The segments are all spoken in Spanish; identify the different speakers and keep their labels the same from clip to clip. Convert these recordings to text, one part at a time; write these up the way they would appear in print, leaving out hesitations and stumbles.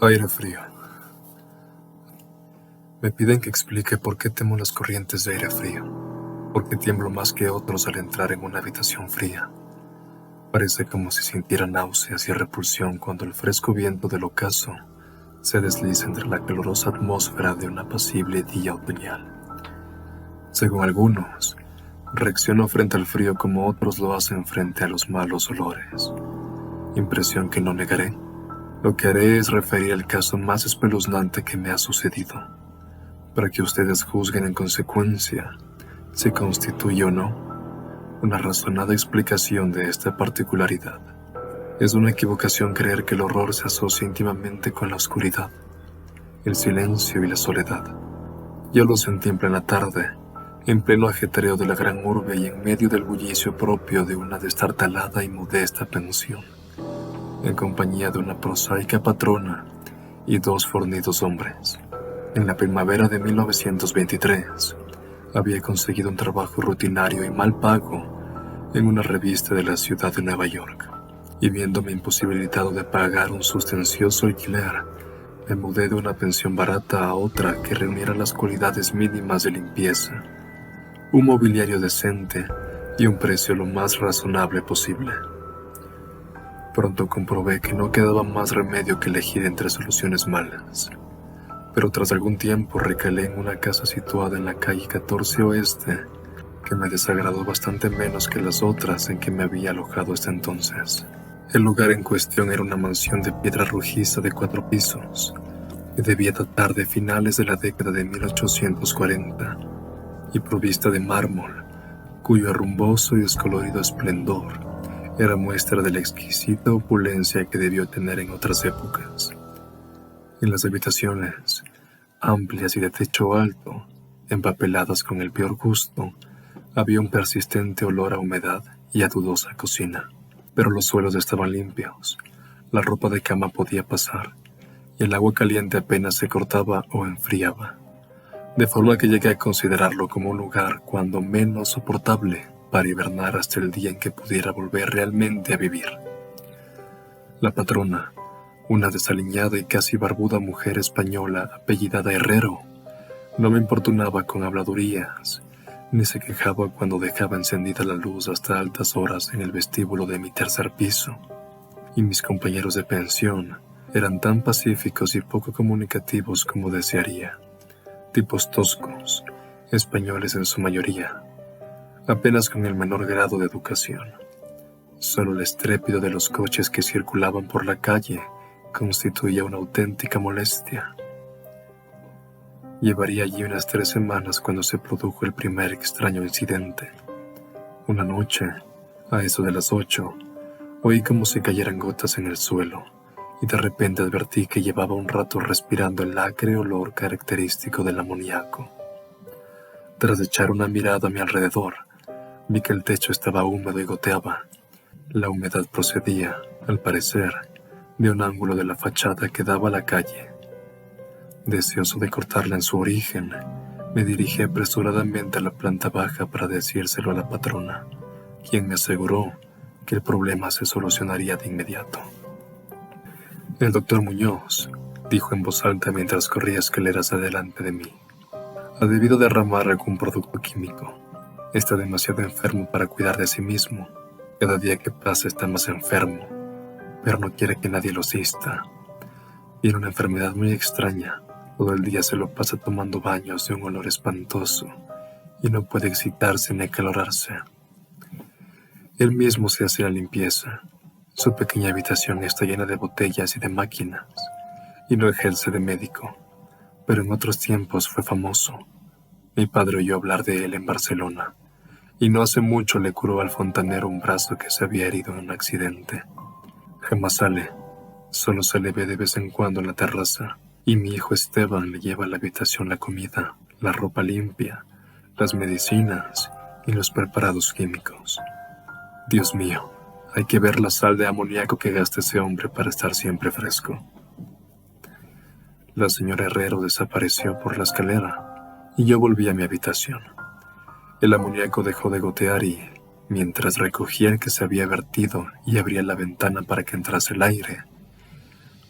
Speaker 1: Aire frío. Me piden que explique por qué temo las corrientes de aire frío, por qué tiemblo más que otros al entrar en una habitación fría. Parece como si sintiera náuseas y repulsión cuando el fresco viento del ocaso se desliza entre la calurosa atmósfera de un apacible día otoñal. Según algunos, reacciono frente al frío como otros lo hacen frente a los malos olores. Impresión que no negaré. Lo que haré es referir el caso más espeluznante que me ha sucedido, para que ustedes juzguen en consecuencia si constituye o no una razonada explicación de esta particularidad. Es una equivocación creer que el horror se asocia íntimamente con la oscuridad, el silencio y la soledad. Yo lo sentí en plena tarde, en pleno ajetreo de la gran urbe y en medio del bullicio propio de una destartalada y modesta pensión, en compañía de una prosaica patrona y dos fornidos hombres. En la primavera de 1923, había conseguido un trabajo rutinario y mal pago en una revista de la ciudad de Nueva York, y viéndome imposibilitado de pagar un sustancioso alquiler, me mudé de una pensión barata a otra que reuniera las cualidades mínimas de limpieza, un mobiliario decente y un precio lo más razonable posible. Pronto comprobé que no quedaba más remedio que elegir entre soluciones malas, pero tras algún tiempo recalé en una casa situada en la calle 14 Oeste, que me desagradó bastante menos que las otras en que me había alojado hasta entonces. El lugar en cuestión era una mansión de piedra rojiza de 4 pisos, que debía datar de finales de la década de 1840, y provista de mármol, cuyo arrumboso y descolorido esplendor era muestra de la exquisita opulencia que debió tener en otras épocas. En las habitaciones, amplias y de techo alto, empapeladas con el peor gusto, había un persistente olor a humedad y a dudosa cocina. Pero los suelos estaban limpios, la ropa de cama podía pasar, y el agua caliente apenas se cortaba o enfriaba, de forma que llegué a considerarlo como un lugar cuando menos soportable para hibernar hasta el día en que pudiera volver realmente a vivir. La patrona, una desaliñada y casi barbuda mujer española apellidada Herrero, no me importunaba con habladurías, ni se quejaba cuando dejaba encendida la luz hasta altas horas en el vestíbulo de mi tercer piso, y mis compañeros de pensión eran tan pacíficos y poco comunicativos como desearía, tipos toscos, españoles en su mayoría, apenas con el menor grado de educación. Solo el estrépito de los coches que circulaban por la calle constituía una auténtica molestia. Llevaría allí unas 3 semanas cuando se produjo el primer extraño incidente. Una noche, a eso de las 8, oí como si cayeran gotas en el suelo, y de repente advertí que llevaba un rato respirando el acre olor característico del amoníaco. Tras echar una mirada a mi alrededor, vi que el techo estaba húmedo y goteaba. La humedad procedía, al parecer, de un ángulo de la fachada que daba a la calle. Deseoso de cortarla en su origen, me dirigí apresuradamente a la planta baja para decírselo a la patrona, quien me aseguró que el problema se solucionaría de inmediato. El doctor Muñoz, dijo en voz alta mientras corría escaleras adelante de mí, ha debido derramar algún producto químico. Está demasiado enfermo para cuidar de sí mismo. Cada día que pasa está más enfermo, pero no quiere que nadie lo asista. Tiene una enfermedad muy extraña. Todo el día se lo pasa tomando baños de un olor espantoso y no puede excitarse ni acalorarse. Él mismo se hace la limpieza. Su pequeña habitación está llena de botellas y de máquinas, y no ejerce de médico, pero en otros tiempos fue famoso. Mi padre oyó hablar de él en Barcelona, y no hace mucho le curó al fontanero un brazo que se había herido en un accidente. Jamás sale, solo se le ve de vez en cuando en la terraza, y mi hijo Esteban le lleva a la habitación la comida, la ropa limpia, las medicinas y los preparados químicos. Dios mío, hay que ver la sal de amoníaco que gasta ese hombre para estar siempre fresco. La señora Herrero desapareció por la escalera y yo volví a mi habitación. El amoníaco dejó de gotear y, mientras recogía el que se había vertido y abría la ventana para que entrase el aire,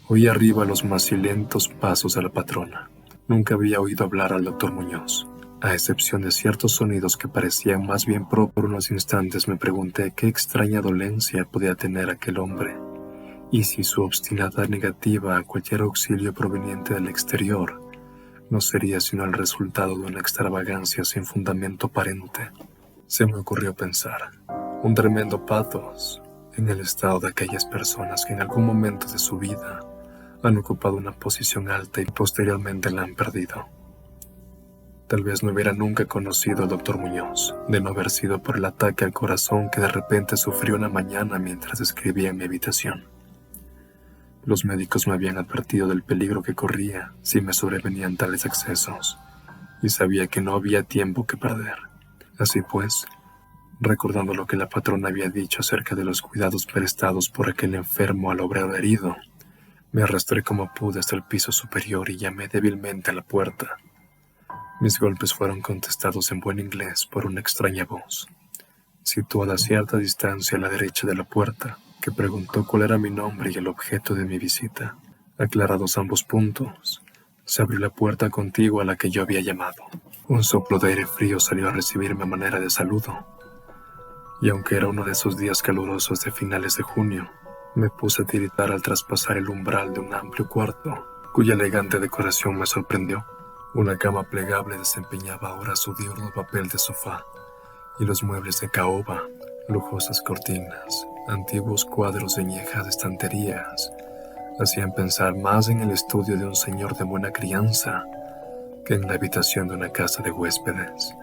Speaker 1: Oí arriba los macilentos pasos de la patrona. Nunca había oído hablar al doctor Muñoz. A excepción de ciertos sonidos que parecían más bien propios. Por unos instantes me pregunté qué extraña dolencia podía tener aquel hombre, y si su obstinada negativa a cualquier auxilio proveniente del exterior no sería sino el resultado de una extravagancia sin fundamento aparente. Se me ocurrió pensar, un tremendo pathos en el estado de aquellas personas que en algún momento de su vida han ocupado una posición alta y posteriormente la han perdido. Tal vez no hubiera nunca conocido al doctor Muñoz, de no haber sido por el ataque al corazón que de repente sufrí una mañana mientras escribía en mi habitación. Los médicos me habían advertido del peligro que corría si me sobrevenían tales excesos, y sabía que no había tiempo que perder. Así pues, recordando lo que la patrona había dicho acerca de los cuidados prestados por aquel enfermo al obrero herido, me arrastré como pude hasta el piso superior y llamé débilmente a la puerta. Mis golpes fueron contestados en buen inglés por una extraña voz, situada a cierta distancia a la derecha de la puerta, que preguntó cuál era mi nombre y el objeto de mi visita. Aclarados ambos puntos, se abrió la puerta contigua a la que yo había llamado. Un soplo de aire frío salió a recibirme a manera de saludo, y aunque era uno de esos días calurosos de finales de junio, me puse a tiritar al traspasar el umbral de un amplio cuarto, cuya elegante decoración me sorprendió. Una cama plegable desempeñaba ahora su diurno papel de sofá, y los muebles de caoba, lujosas cortinas, antiguos cuadros de añejas estanterías, hacían pensar más en el estudio de un señor de buena crianza que en la habitación de una casa de huéspedes.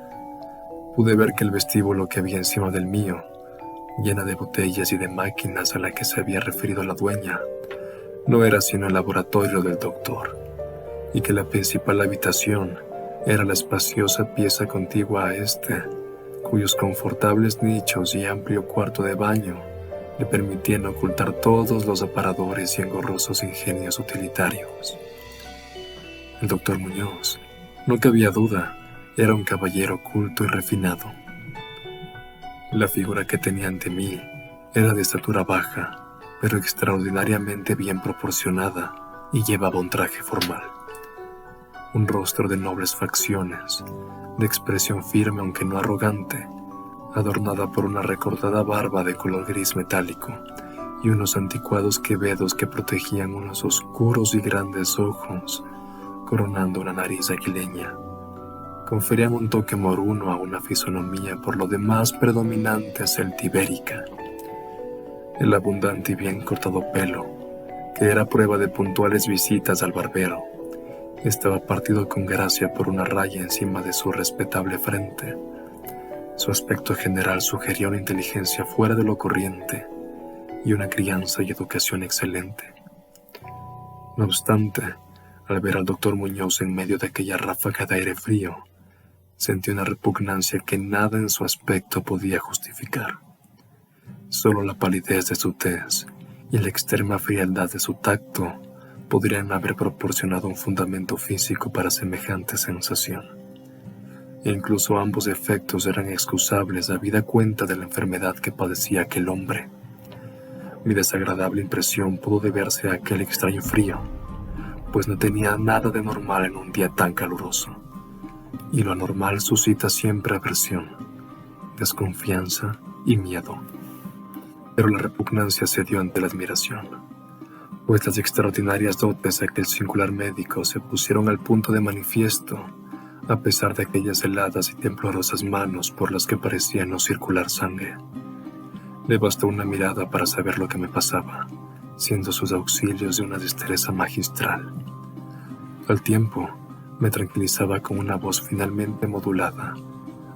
Speaker 1: Pude ver que el vestíbulo que había encima del mío, llena de botellas y de máquinas a la que se había referido la dueña, no era sino el laboratorio del doctor, y que la principal habitación era la espaciosa pieza contigua a este, cuyos confortables nichos y amplio cuarto de baño le permitían ocultar todos los aparadores y engorrosos ingenios utilitarios. El doctor Muñoz, no cabía duda, era un caballero culto y refinado. La figura que tenía ante mí era de estatura baja, pero extraordinariamente bien proporcionada, y llevaba un traje formal. Un rostro de nobles facciones, de expresión firme aunque no arrogante, adornada por una recortada barba de color gris metálico y unos anticuados quevedos que protegían unos oscuros y grandes ojos, coronando una nariz aguileña. Conferían un toque moruno a una fisonomía por lo demás predominante celtibérica. El abundante y bien cortado pelo, que era prueba de puntuales visitas al barbero, estaba partido con gracia por una raya encima de su respetable frente. Su aspecto general sugería una inteligencia fuera de lo corriente y una crianza y educación excelente. No obstante, al ver al doctor Muñoz en medio de aquella ráfaga de aire frío, sentí una repugnancia que nada en su aspecto podía justificar. Solo la palidez de su tez y la extrema frialdad de su tacto podrían haber proporcionado un fundamento físico para semejante sensación. E incluso ambos efectos eran excusables habida cuenta de la enfermedad que padecía aquel hombre. Mi desagradable impresión pudo deberse a aquel extraño frío, pues no tenía nada de normal en un día tan caluroso, y lo anormal suscita siempre aversión, desconfianza y miedo. Pero la repugnancia cedió ante la admiración, pues las extraordinarias dotes de aquel singular médico se pusieron al punto de manifiesto, a pesar de aquellas heladas y temblorosas manos por las que parecía no circular sangre. Le bastó una mirada para saber lo que me pasaba, siendo sus auxilios de una destreza magistral. Al tiempo, me tranquilizaba con una voz finalmente modulada,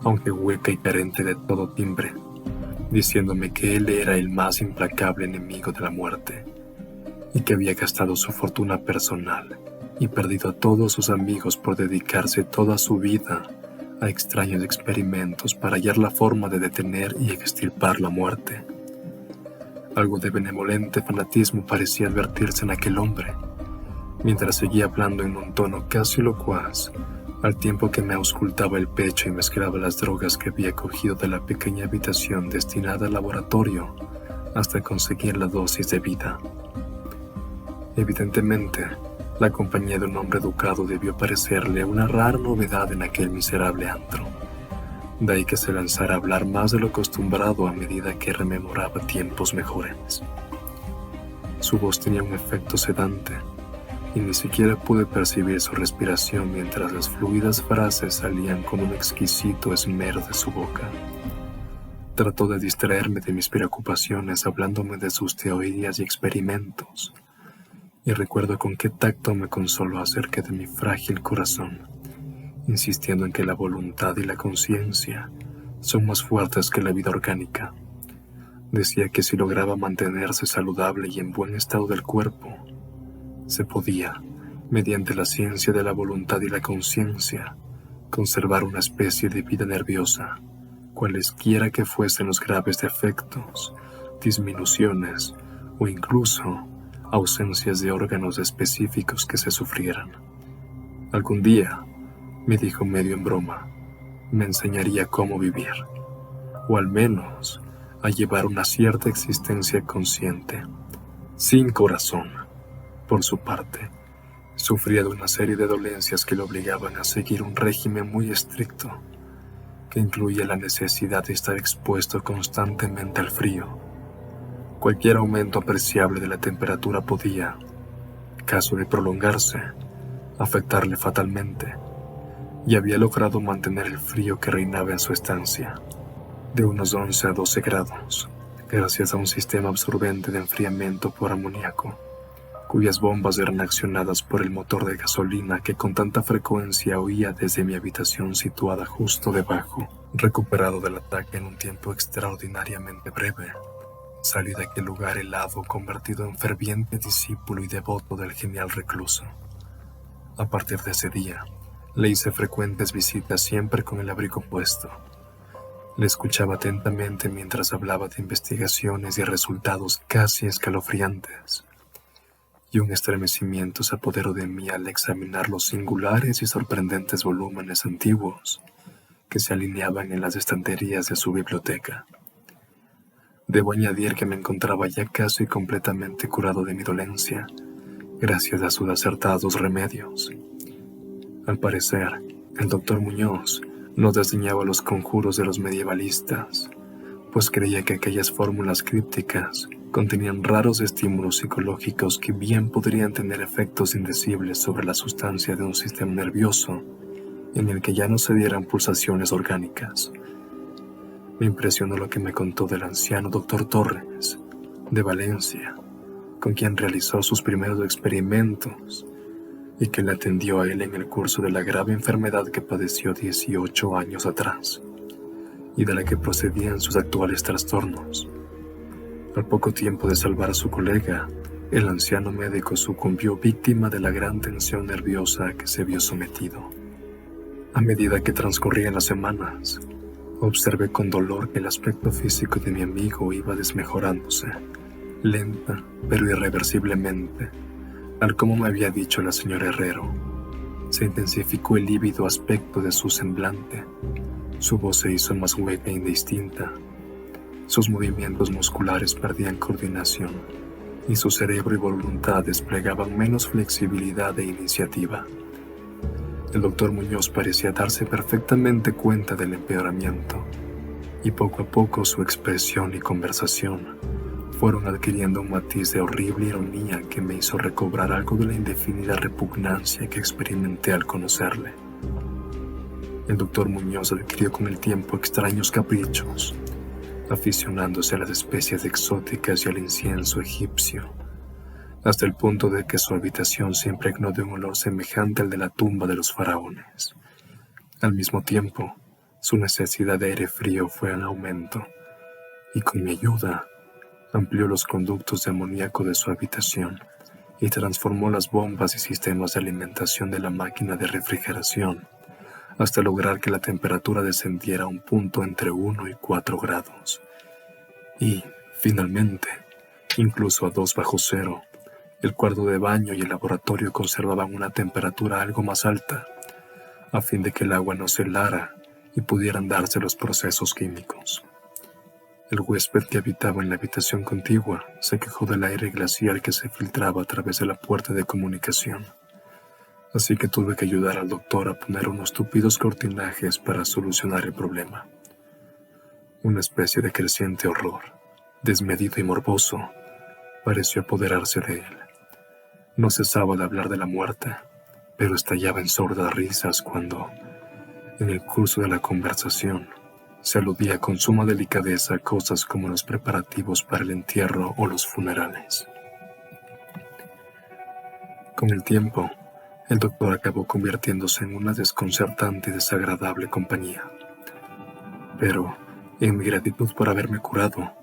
Speaker 1: aunque hueca y carente de todo timbre, diciéndome que él era el más implacable enemigo de la muerte, y que había gastado su fortuna personal y perdido a todos sus amigos por dedicarse toda su vida a extraños experimentos para hallar la forma de detener y extirpar la muerte. Algo de benevolente fanatismo parecía advertirse en aquel hombre, mientras seguía hablando en un tono casi locuaz, al tiempo que me auscultaba el pecho y mezclaba las drogas que había cogido de la pequeña habitación destinada al laboratorio hasta conseguir la dosis de vida. Evidentemente, la compañía de un hombre educado debió parecerle una rara novedad en aquel miserable antro. De ahí que se lanzara a hablar más de lo acostumbrado a medida que rememoraba tiempos mejores. Su voz tenía un efecto sedante, y ni siquiera pude percibir su respiración mientras las fluidas frases salían con un exquisito esmero de su boca. Trató de distraerme de mis preocupaciones hablándome de sus teorías y experimentos, y recuerdo con qué tacto me consoló acerca de mi frágil corazón, insistiendo en que la voluntad y la conciencia son más fuertes que la vida orgánica. Decía que si lograba mantenerse saludable y en buen estado del cuerpo, se podía, mediante la ciencia de la voluntad y la conciencia, conservar una especie de vida nerviosa, cualesquiera que fuesen los graves defectos, disminuciones o incluso ausencias de órganos específicos que se sufrieran. Algún día, me dijo medio en broma, me enseñaría cómo vivir, o al menos a llevar una cierta existencia consciente, sin corazón. Por su parte, sufría de una serie de dolencias que lo obligaban a seguir un régimen muy estricto, que incluía la necesidad de estar expuesto constantemente al frío. Cualquier aumento apreciable de la temperatura podía, caso de prolongarse, afectarle fatalmente, y había logrado mantener el frío que reinaba en su estancia, de unos 11 a 12 grados, gracias a un sistema absorbente de enfriamiento por amoníaco, cuyas bombas eran accionadas por el motor de gasolina que con tanta frecuencia oía desde mi habitación situada justo debajo. Recuperado del ataque en un tiempo extraordinariamente breve, salí de aquel lugar helado convertido en ferviente discípulo y devoto del genial recluso. A partir de ese día, le hice frecuentes visitas siempre con el abrigo puesto. Le escuchaba atentamente mientras hablaba de investigaciones y resultados casi escalofriantes, y un estremecimiento se apoderó de mí al examinar los singulares y sorprendentes volúmenes antiguos que se alineaban en las estanterías de su biblioteca. Debo añadir que me encontraba ya casi completamente curado de mi dolencia, gracias a sus acertados remedios. Al parecer, el doctor Muñoz no desdeñaba los conjuros de los medievalistas, pues creía que aquellas fórmulas crípticas contenían raros estímulos psicológicos que bien podrían tener efectos indecibles sobre la sustancia de un sistema nervioso en el que ya no se dieran pulsaciones orgánicas. Me impresionó lo que me contó del anciano doctor Torres, de Valencia, con quien realizó sus primeros experimentos y que le atendió a él en el curso de la grave enfermedad que padeció 18 años atrás y de la que procedían sus actuales trastornos. Al poco tiempo de salvar a su colega, el anciano médico sucumbió víctima de la gran tensión nerviosa a que se vio sometido. A medida que transcurrían las semanas, observé con dolor que el aspecto físico de mi amigo iba desmejorándose, lenta pero irreversiblemente, tal como me había dicho la señora Herrero. Se intensificó el lívido aspecto de su semblante, su voz se hizo más hueca e indistinta, sus movimientos musculares perdían coordinación y su cerebro y voluntad desplegaban menos flexibilidad e iniciativa. El doctor Muñoz parecía darse perfectamente cuenta del empeoramiento, y poco a poco su expresión y conversación fueron adquiriendo un matiz de horrible ironía que me hizo recobrar algo de la indefinida repugnancia que experimenté al conocerle. El doctor Muñoz adquirió con el tiempo extraños caprichos, aficionándose a las especies exóticas y al incienso egipcio, hasta el punto de que su habitación se impregnó de un olor semejante al de la tumba de los faraones. Al mismo tiempo, su necesidad de aire frío fue en aumento, y con mi ayuda, amplió los conductos de amoníaco de su habitación y transformó las bombas y sistemas de alimentación de la máquina de refrigeración, hasta lograr que la temperatura descendiera a un punto entre 1 y 4 grados. Y, finalmente, incluso a 2 bajo cero, el cuarto de baño y el laboratorio conservaban una temperatura algo más alta, a fin de que el agua no se helara y pudieran darse los procesos químicos. El huésped que habitaba en la habitación contigua se quejó del aire glacial que se filtraba a través de la puerta de comunicación, así que tuve que ayudar al doctor a poner unos tupidos cortinajes para solucionar el problema. Una especie de creciente horror, desmedido y morboso, pareció apoderarse de él. No cesaba de hablar de la muerte, pero estallaba en sordas risas cuando, en el curso de la conversación, se aludía con suma delicadeza a cosas como los preparativos para el entierro o los funerales. Con el tiempo, el doctor acabó convirtiéndose en una desconcertante y desagradable compañía. Pero, en mi gratitud por haberme curado,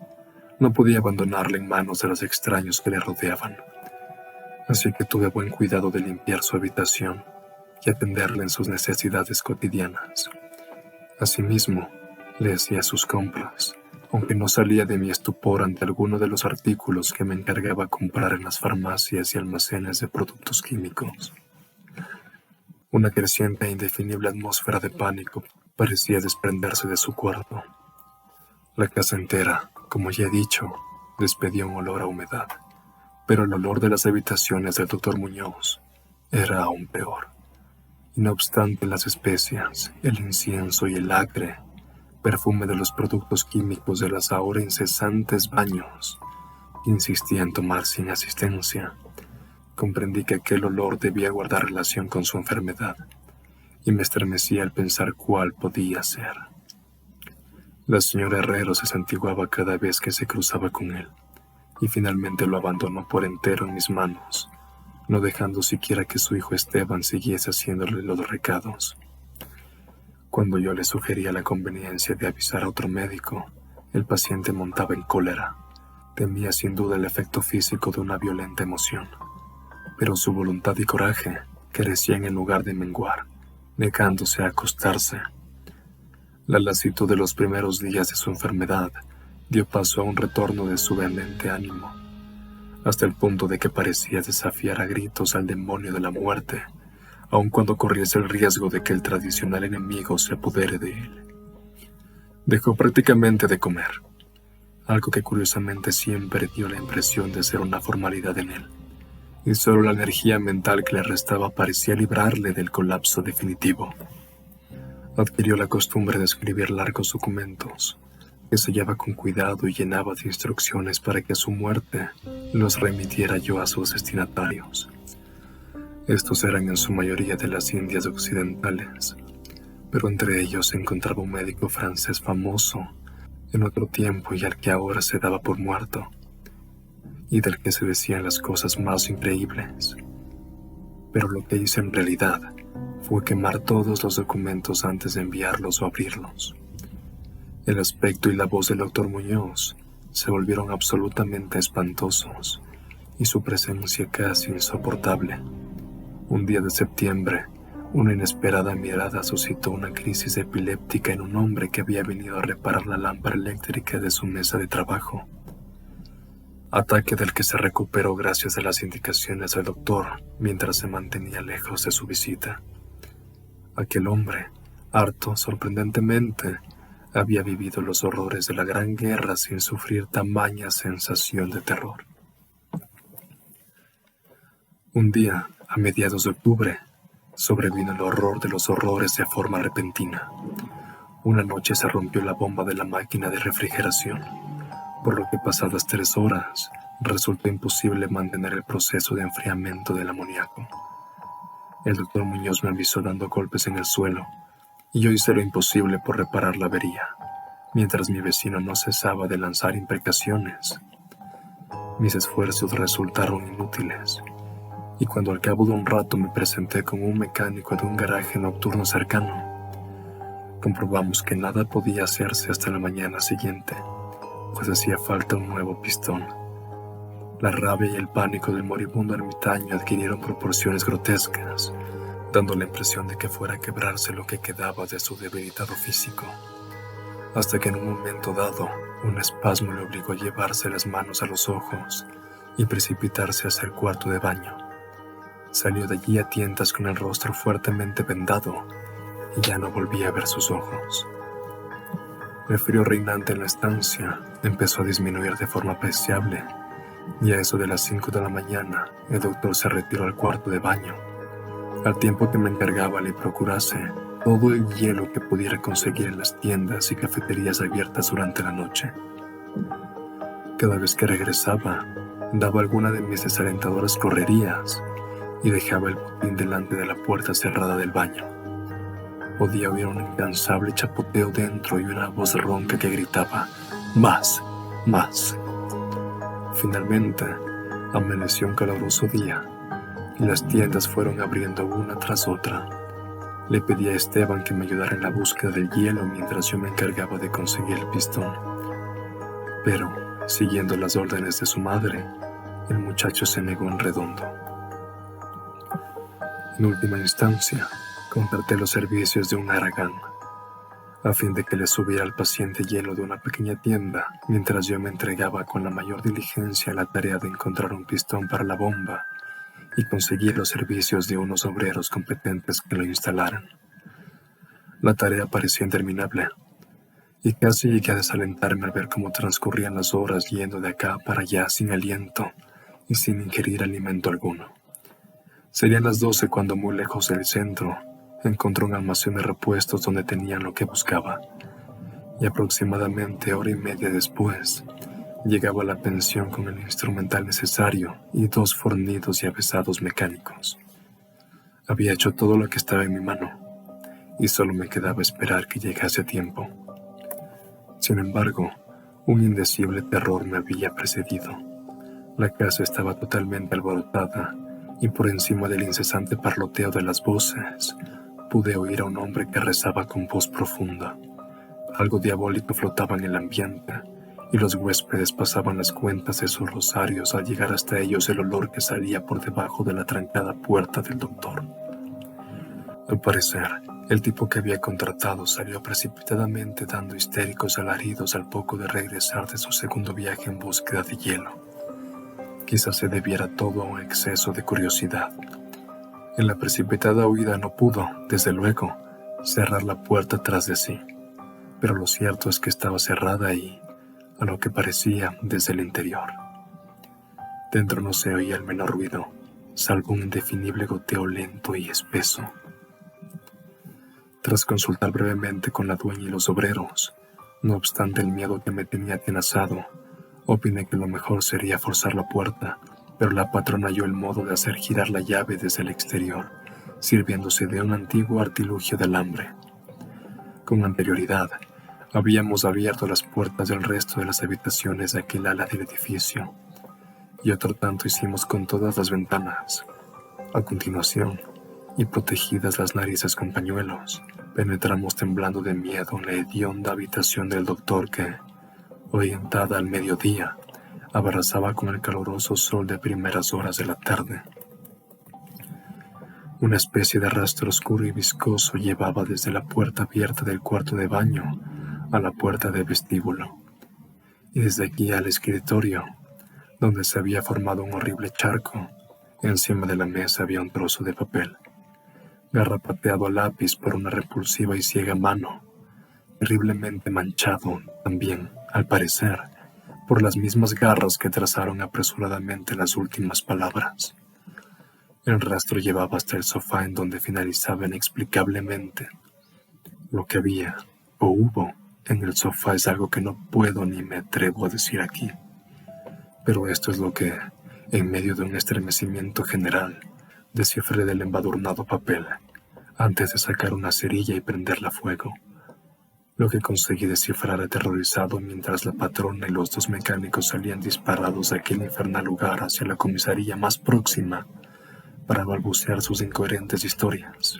Speaker 1: no podía abandonarle en manos de los extraños que le rodeaban. Así que tuve buen cuidado de limpiar su habitación y atenderle en sus necesidades cotidianas. Asimismo, le hacía sus compras, aunque no salía de mi estupor ante alguno de los artículos que me encargaba comprar en las farmacias y almacenes de productos químicos. Una creciente e indefinible atmósfera de pánico parecía desprenderse de su cuerpo. La casa entera, como ya he dicho, despedía un olor a humedad, pero el olor de las habitaciones del doctor Muñoz era aún peor. Y no obstante las especias, el incienso y el acre, perfume de los productos químicos de las ahora incesantes baños, que insistía en tomar sin asistencia, comprendí que aquel olor debía guardar relación con su enfermedad, y me estremecía al pensar cuál podía ser. La señora Herrero se santiguaba cada vez que se cruzaba con él, y finalmente lo abandonó por entero en mis manos, no dejando siquiera que su hijo Esteban siguiese haciéndole los recados. Cuando yo le sugería la conveniencia de avisar a otro médico, el paciente montaba en cólera. Temía sin duda el efecto físico de una violenta emoción, pero su voluntad y coraje crecían en lugar de menguar, negándose a acostarse. La lasitud de los primeros días de su enfermedad dio paso a un retorno de su vehemente ánimo, hasta el punto de que parecía desafiar a gritos al demonio de la muerte, aun cuando corriese el riesgo de que el tradicional enemigo se apodere de él. Dejó prácticamente de comer, algo que curiosamente siempre dio la impresión de ser una formalidad en él, y solo la energía mental que le restaba parecía librarle del colapso definitivo. Adquirió la costumbre de escribir largos documentos, que sellaba con cuidado y llenaba de instrucciones para que a su muerte los remitiera yo a sus destinatarios. Estos eran en su mayoría de las Indias occidentales, pero entre ellos se encontraba un médico francés famoso en otro tiempo y al que ahora se daba por muerto, y del que se decían las cosas más increíbles. Pero lo que hice en realidad fue quemar todos los documentos antes de enviarlos o abrirlos. El aspecto y la voz del doctor Muñoz se volvieron absolutamente espantosos y su presencia casi insoportable. Un día de septiembre, una inesperada mirada suscitó una crisis epiléptica en un hombre que había venido a reparar la lámpara eléctrica de su mesa de trabajo. Ataque del que se recuperó gracias a las indicaciones del doctor mientras se mantenía lejos de su visita. Aquel hombre, harto, sorprendentemente, había vivido los horrores de la Gran Guerra sin sufrir tamaña sensación de terror. Un día, a mediados de octubre, sobrevino el horror de los horrores de forma repentina. Una noche se rompió la bomba de la máquina de refrigeración, por lo que pasadas 3 horas resultó imposible mantener el proceso de enfriamiento del amoníaco. El doctor Muñoz me avisó dando golpes en el suelo, y yo hice lo imposible por reparar la avería, mientras mi vecino no cesaba de lanzar imprecaciones. Mis esfuerzos resultaron inútiles, y cuando al cabo de un rato me presenté con un mecánico de un garaje nocturno cercano, comprobamos que nada podía hacerse hasta la mañana siguiente, pues hacía falta un nuevo pistón. La rabia y el pánico del moribundo ermitaño adquirieron proporciones grotescas, dando la impresión de que fuera a quebrarse lo que quedaba de su debilitado físico, hasta que en un momento dado, un espasmo le obligó a llevarse las manos a los ojos y precipitarse hacia el cuarto de baño. Salió de allí a tientas con el rostro fuertemente vendado y ya no volví a ver sus ojos. El frío reinante en la estancia empezó a disminuir de forma apreciable, y a eso de las 5 de la mañana, el doctor se retiró al cuarto de baño, al tiempo que me encargaba le procurase todo el hielo que pudiera conseguir en las tiendas y cafeterías abiertas durante la noche. Cada vez que regresaba, daba alguna de mis desalentadoras correrías y dejaba el botín delante de la puerta cerrada del baño. Podía oír un incansable chapoteo dentro y una voz ronca que gritaba: ¡más! ¡Más! Finalmente, amaneció un caluroso día y las tiendas fueron abriendo una tras otra. Le pedí a Esteban que me ayudara en la búsqueda del hielo mientras yo me encargaba de conseguir el pistón. Pero, siguiendo las órdenes de su madre, el muchacho se negó en redondo. En última instancia, contraté los servicios de un haragán, a fin de que le subiera al paciente hielo de una pequeña tienda, mientras yo me entregaba con la mayor diligencia a la tarea de encontrar un pistón para la bomba y conseguir los servicios de unos obreros competentes que lo instalaran. La tarea parecía interminable, y casi llegué a desalentarme al ver cómo transcurrían las horas yendo de acá para allá sin aliento y sin ingerir alimento alguno. Serían las 12 cuando, muy lejos del centro, encontré un almacén de repuestos donde tenían lo que buscaba, y aproximadamente hora y media después, llegaba a la pensión con el instrumental necesario y 2 fornidos y avesados mecánicos. Había hecho todo lo que estaba en mi mano, y solo me quedaba esperar que llegase a tiempo. Sin embargo, un indecible terror me había precedido. La casa estaba totalmente alborotada, y por encima del incesante parloteo de las voces, pude oír a un hombre que rezaba con voz profunda. Algo diabólico flotaba en el ambiente, y los huéspedes pasaban las cuentas de sus rosarios al llegar hasta ellos el olor que salía por debajo de la trancada puerta del doctor. Al parecer, el tipo que había contratado salió precipitadamente dando histéricos alaridos al poco de regresar de su segundo viaje en búsqueda de hielo. Quizás se debiera todo a un exceso de curiosidad. En la precipitada huida no pudo, desde luego, cerrar la puerta tras de sí, pero lo cierto es que estaba cerrada y, a lo que parecía, desde el interior. Dentro no se oía el menor ruido, salvo un indefinible goteo lento y espeso. Tras consultar brevemente con la dueña y los obreros, no obstante el miedo que me tenía atenazado, opiné que lo mejor sería forzar la puerta, pero la patrona halló el modo de hacer girar la llave desde el exterior, sirviéndose de un antiguo artilugio de alambre. Con anterioridad, habíamos abierto las puertas del resto de las habitaciones de aquel ala del edificio, y otro tanto hicimos con todas las ventanas. A continuación, y protegidas las narices con pañuelos, penetramos temblando de miedo en la hedionda habitación del doctor que, orientada al mediodía, abrasaba con el caluroso sol de primeras horas de la tarde. Una especie de rastro oscuro y viscoso llevaba desde la puerta abierta del cuarto de baño a la puerta de vestíbulo, y desde aquí al escritorio, donde se había formado un horrible charco. Encima de la mesa había un trozo de papel, garrapateado a lápiz por una repulsiva y ciega mano, terriblemente manchado también, al parecer, por las mismas garras que trazaron apresuradamente las últimas palabras. El rastro llevaba hasta el sofá en donde finalizaba inexplicablemente. Lo que había, o hubo, en el sofá es algo que no puedo ni me atrevo a decir aquí. Pero esto es lo que, en medio de un estremecimiento general, descifré del embadurnado papel, antes de sacar una cerilla y prenderla a fuego. Lo que conseguí descifrar aterrorizado mientras la patrona y los 2 mecánicos salían disparados de aquel infernal lugar hacia la comisaría más próxima para balbucear sus incoherentes historias.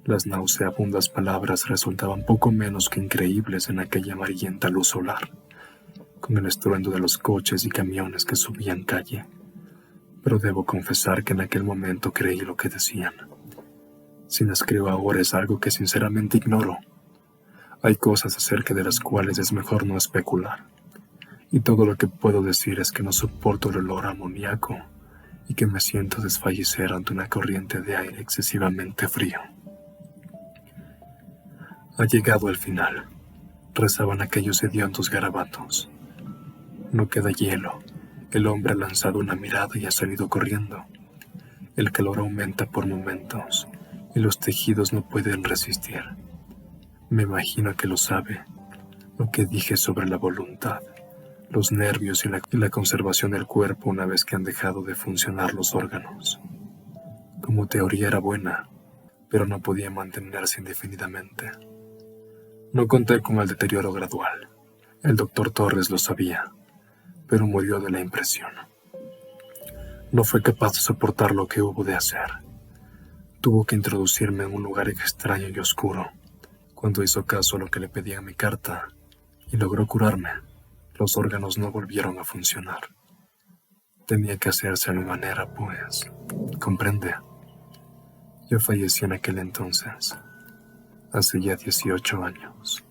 Speaker 1: Las nauseabundas palabras resultaban poco menos que increíbles en aquella amarillenta luz solar, con el estruendo de los coches y camiones que subían calle. Pero debo confesar que en aquel momento creí lo que decían. Si las creo ahora es algo que sinceramente ignoro. Hay cosas acerca de las cuales es mejor no especular, y todo lo que puedo decir es que no soporto el olor a amoníaco y que me siento desfallecer ante una corriente de aire excesivamente frío. Ha llegado el final. rezaban aquellos hediondos garabatos. No queda hielo. El hombre ha lanzado una mirada y ha salido corriendo. El calor aumenta por momentos y los tejidos no pueden resistir. Me imagino que lo sabe. Lo que dije sobre la voluntad, los nervios y la conservación del cuerpo una vez que han dejado de funcionar los órganos. Como teoría era buena, pero no podía mantenerse indefinidamente. No conté con el deterioro gradual. El doctor Torres lo sabía, pero murió de la impresión. No fue capaz de soportar lo que hubo de hacer. Tuvo que introducirme en un lugar extraño y oscuro. Cuando hizo caso a lo que le pedía en mi carta y logró curarme, los órganos no volvieron a funcionar. Tenía que hacerse a mi manera, pues. ¿Comprende? Yo fallecí en aquel entonces, hace ya 18 años.